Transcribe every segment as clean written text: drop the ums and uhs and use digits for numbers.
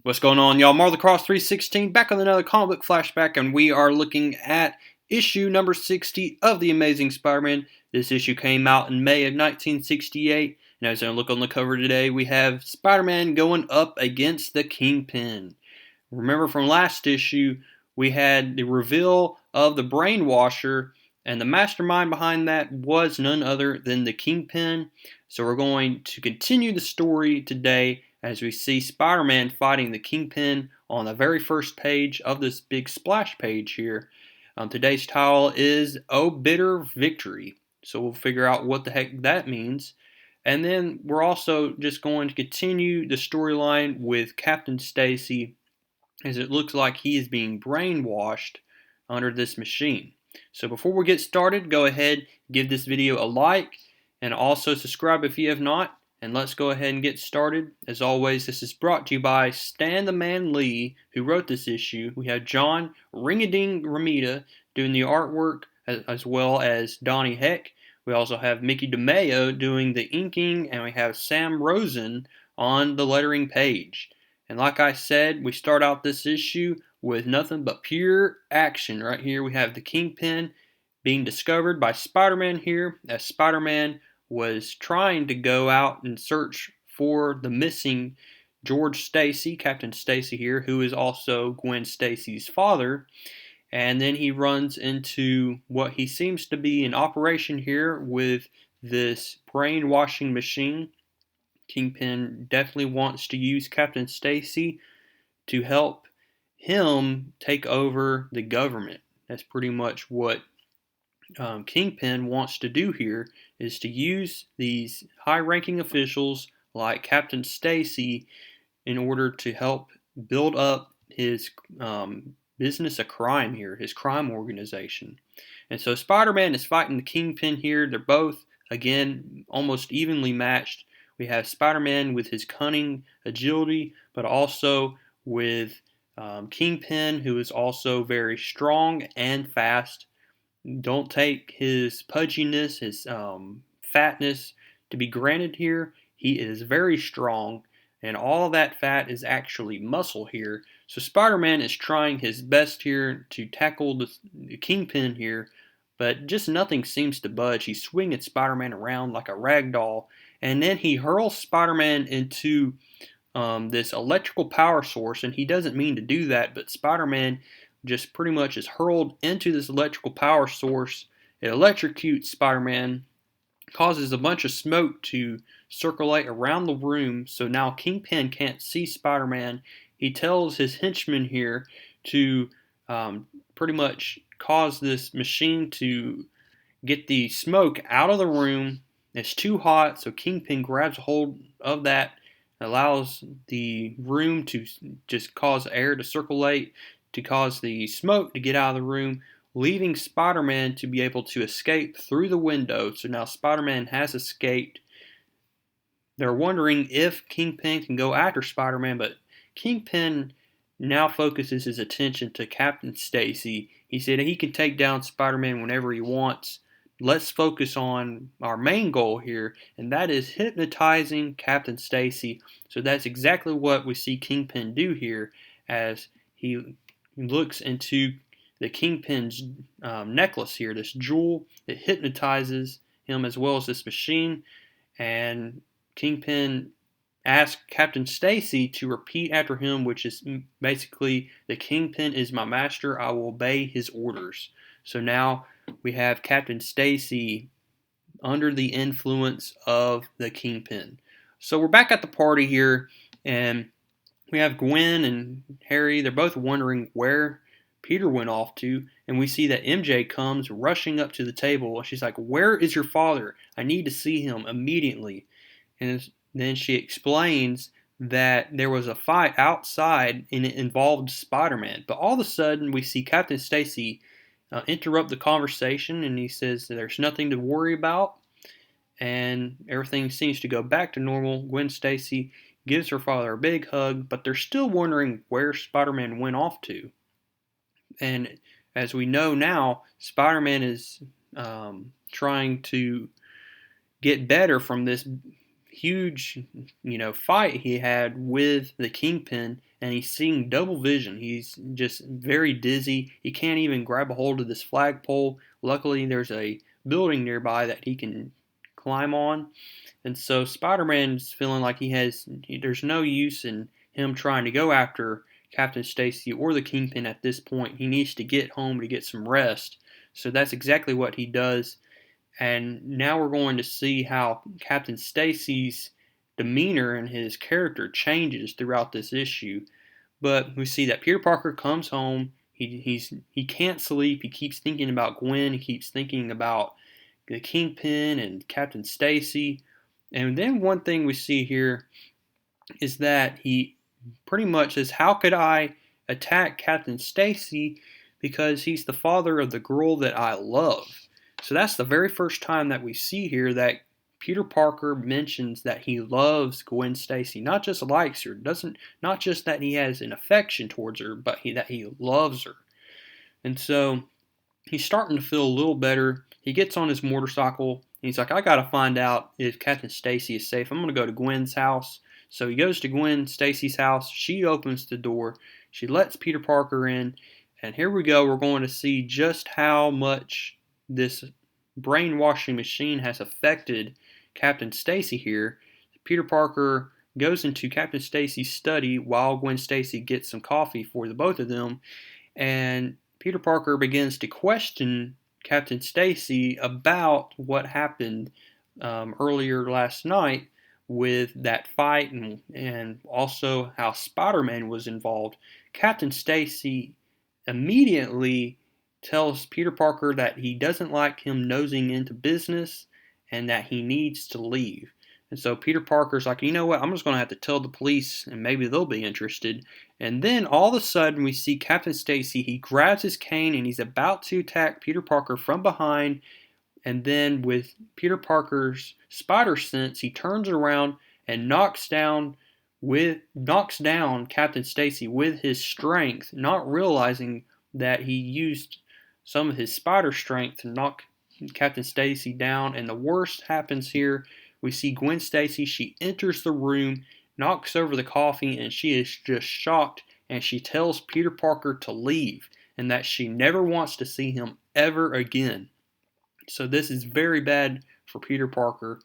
What's going on, y'all? Marvel Cross 316 back with another comic book flashback, and we are looking at issue number 60 of The Amazing Spider-Man. This issue came out in May of 1968, and as I look on the cover today, we have Spider-Man going up against the Kingpin. Remember from last issue, we had the reveal of the brainwasher, and the mastermind behind that was none other than the Kingpin. So we're going to continue the story today as we see Spider-Man fighting the Kingpin on the very first page of this big splash page here. Today's title is "Oh Bitter Victory," so we'll figure out what the heck that means. And then we're also just going to continue the storyline with Captain Stacy, as it looks like he is being brainwashed under this machine. So before we get started, go ahead, give this video a like, and also subscribe if you have not. And let's go ahead and get started. As always, this is brought to you by Stan the Man Lee, who wrote this issue. We have John Ringading Ramita doing the artwork, as well as Donnie Heck. We also have Mickey DeMeo doing the inking, and we have Sam Rosen on the lettering page. And like I said, we start out this issue with nothing but pure action. Right here we have the Kingpin being discovered by Spider-Man here, as Spider-Man was trying to go out and search for the missing George Stacy, Captain Stacy here, who is also Gwen Stacy's father. And then he runs into what he seems to be an operation here with this brainwashing machine. Kingpin definitely wants to use Captain Stacy to help him take over the government. That's pretty much what Kingpin wants to do here, is to use these high-ranking officials like Captain Stacy in order to help build up his business of crime here, his crime organization. And so Spider-Man is fighting the Kingpin here. They're both, again, almost evenly matched. We have Spider-Man with his cunning agility, but also with Kingpin, who is also very strong and fast. Don't take his pudginess, his fatness to be granted here. He is very strong, and all of that fat is actually muscle here. So Spider-Man is trying his best here to tackle the Kingpin here, but just nothing seems to budge. He's swinging Spider-Man around like a rag doll, and then he hurls Spider-Man into this electrical power source, and he doesn't mean to do that, but Spider-Man just pretty much is hurled into this electrical power source. It electrocutes Spider-Man, causes a bunch of smoke to circulate around the room, so now Kingpin can't see Spider-Man. He tells his henchmen here to pretty much cause this machine to get the smoke out of the room. It's too hot, so Kingpin grabs hold of that, allows the room to just cause air to circulate, to cause the smoke to get out of the room, leaving Spider-Man to be able to escape through the window. So now Spider-Man has escaped. They're wondering if Kingpin can go after Spider-Man, but Kingpin now focuses his attention to Captain Stacy. He said he can take down Spider-Man whenever he wants. Let's focus on our main goal here, and that is hypnotizing Captain Stacy. So that's exactly what we see Kingpin do here, as he looks into the Kingpin's necklace here, this jewel. It hypnotizes him as well as this machine, and Kingpin asks Captain Stacy to repeat after him, which is basically, "The Kingpin is my master, I will obey his orders." So now we have Captain Stacy under the influence of the Kingpin. So we're back at the party here, and we have Gwen and Harry. They're both wondering where Peter went off to, and we see that MJ comes rushing up to the table. She's like, "Where is your father? I need to see him immediately." And then she explains that there was a fight outside and it involved Spider-Man. But all of a sudden, we see Captain Stacy interrupt the conversation, and he says that there's nothing to worry about, and everything seems to go back to normal. Gwen Stacy gives her father a big hug, but they're still wondering where Spider-Man went off to. And as we know now, Spider-Man is trying to get better from this huge, fight he had with the Kingpin, and he's seeing double vision. He's just very dizzy. He can't even grab a hold of this flagpole. Luckily, there's a building nearby that he can climb on, and so Spider-Man's feeling like there's no use in him trying to go after Captain Stacy or the Kingpin at this point. He needs to get home to get some rest. So that's exactly what he does. And now we're going to see how Captain Stacy's demeanor and his character changes throughout this issue. But we see that Peter Parker comes home. He can't sleep. He keeps thinking about Gwen. He keeps thinking about the Kingpin and Captain Stacy. And then one thing we see here is that he pretty much says, "How could I attack Captain Stacy because he's the father of the girl that I love?" So that's the very first time that we see here that Peter Parker mentions that he loves Gwen Stacy, not just likes her, not just that he has an affection towards her, but that he loves her. And so he's starting to feel a little better. He gets on his motorcycle and he's like, "I gotta find out if Captain Stacy is safe. I'm gonna go to Gwen's house." So he goes to Gwen Stacy's house. She opens the door. She lets Peter Parker in. And here we go. We're going to see just how much this brainwashing machine has affected Captain Stacy here. Peter Parker goes into Captain Stacy's study while Gwen Stacy gets some coffee for the both of them. And Peter Parker begins to question Captain Stacy about what happened earlier last night with that fight, and also how Spider-Man was involved. Captain Stacy immediately tells Peter Parker that he doesn't like him nosing into business and that he needs to leave. And so Peter Parker's like, "You know what, I'm just going to have to tell the police and maybe they'll be interested." And then all of a sudden we see Captain Stacy, he grabs his cane and he's about to attack Peter Parker from behind. And then with Peter Parker's spider sense, he turns around and knocks down Captain Stacy with his strength, not realizing that he used some of his spider strength to knock Captain Stacy down. And the worst happens here. We see Gwen Stacy. She enters the room, knocks over the coffee, and she is just shocked. And she tells Peter Parker to leave and that she never wants to see him ever again. So this is very bad for Peter Parker.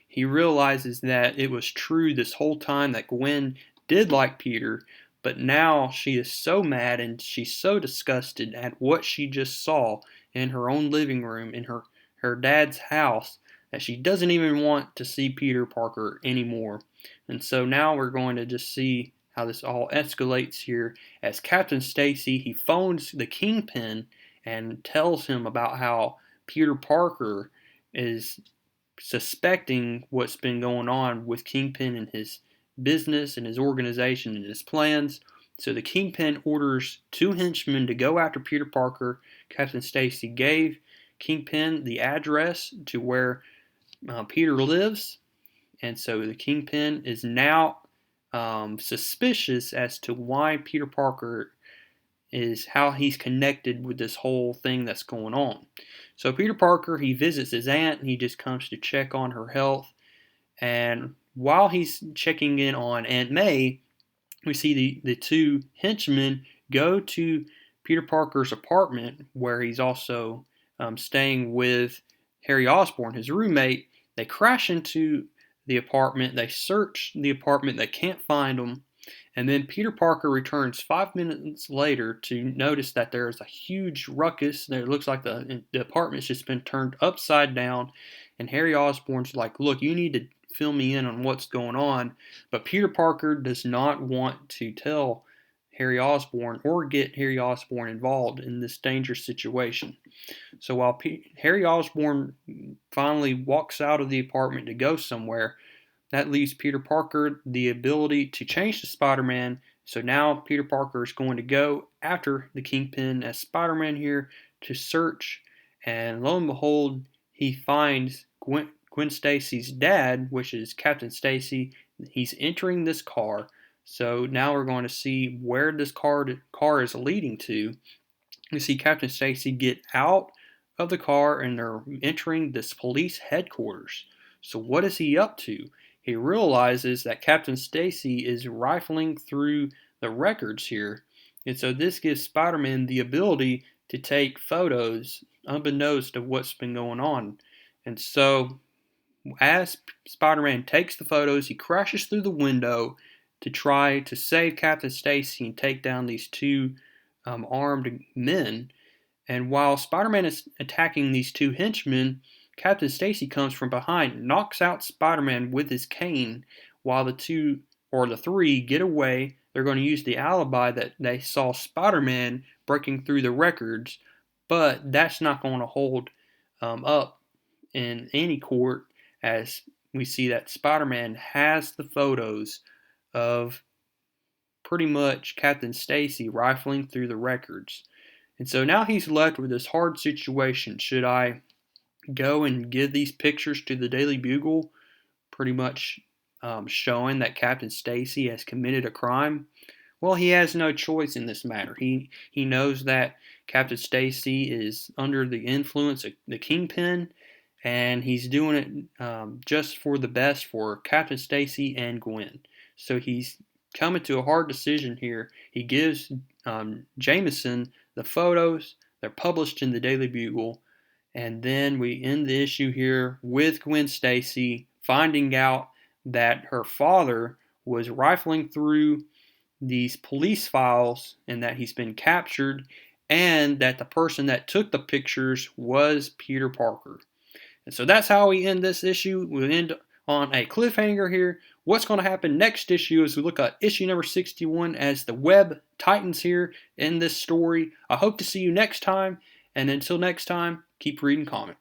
He realizes that it was true this whole time that Gwen did like Peter, but now she is so mad and she's so disgusted at what she just saw in her own living room in her dad's house that she doesn't even want to see Peter Parker anymore. And so now we're going to just see how this all escalates here as Captain Stacy, he phones the Kingpin and tells him about how Peter Parker is suspecting what's been going on with Kingpin and his business and his organization and his plans. So the Kingpin orders two henchmen to go after Peter Parker. Captain Stacy gave Kingpin the address to where Peter lives, and so the Kingpin is now suspicious as to why Peter Parker is how he's connected with this whole thing that's going on. So Peter Parker, he visits his aunt and he just comes to check on her health. And while he's checking in on Aunt May, we see the two henchmen go to Peter Parker's apartment where he's also staying with Harry Osborn, his roommate. They crash into the apartment. They search the apartment. They can't find him. And then Peter Parker returns 5 minutes later to notice that there is a huge ruckus. It looks like the apartment's just been turned upside down. And Harry Osborn's like, "Look, you need to fill me in on what's going on." But Peter Parker does not want to tell Harry Osborn or get Harry Osborn involved in this dangerous situation. So while Harry Osborn finally walks out of the apartment to go somewhere, that leaves Peter Parker the ability to change to Spider-Man. So now Peter Parker is going to go after the Kingpin as Spider-Man here to search. And lo and behold, he finds Gwen Stacy's dad, which is Captain Stacy. He's entering this car. So now we're going to see where this car is leading to. We see Captain Stacy get out of the car and they're entering this police headquarters. So what is he up to? he realizes that Captain Stacy is rifling through the records here. And so this gives Spider-Man the ability to take photos unbeknownst of what's been going on. And so as Spider-Man takes the photos, he crashes through the window to try to save Captain Stacy and take down these two armed men. And while Spider-Man is attacking these two henchmen, Captain Stacy comes from behind, knocks out Spider-Man with his cane, while the three get away. They're going to use the alibi that they saw Spider-Man breaking through the records, but that's not going to hold up in any court, as we see that Spider-Man has the photos of pretty much Captain Stacy rifling through the records. And so now he's left with this hard situation. Should I go and give these pictures to the Daily Bugle, pretty much showing that Captain Stacy has committed a crime? Well, he has no choice in this matter. He knows that Captain Stacy is under the influence of the Kingpin, and he's doing it just for the best for Captain Stacy and Gwen. So he's coming to a hard decision here. He gives Jameson the photos. They're published in the Daily Bugle. And then we end the issue here with Gwen Stacy finding out that her father was rifling through these police files and that he's been captured, and that the person that took the pictures was Peter Parker. And so that's how we end this issue. We'll end on a cliffhanger here. What's going to happen next issue is we look at issue number 61 as the web tightens here in this story. I hope to see you next time. And until next time, keep reading comics.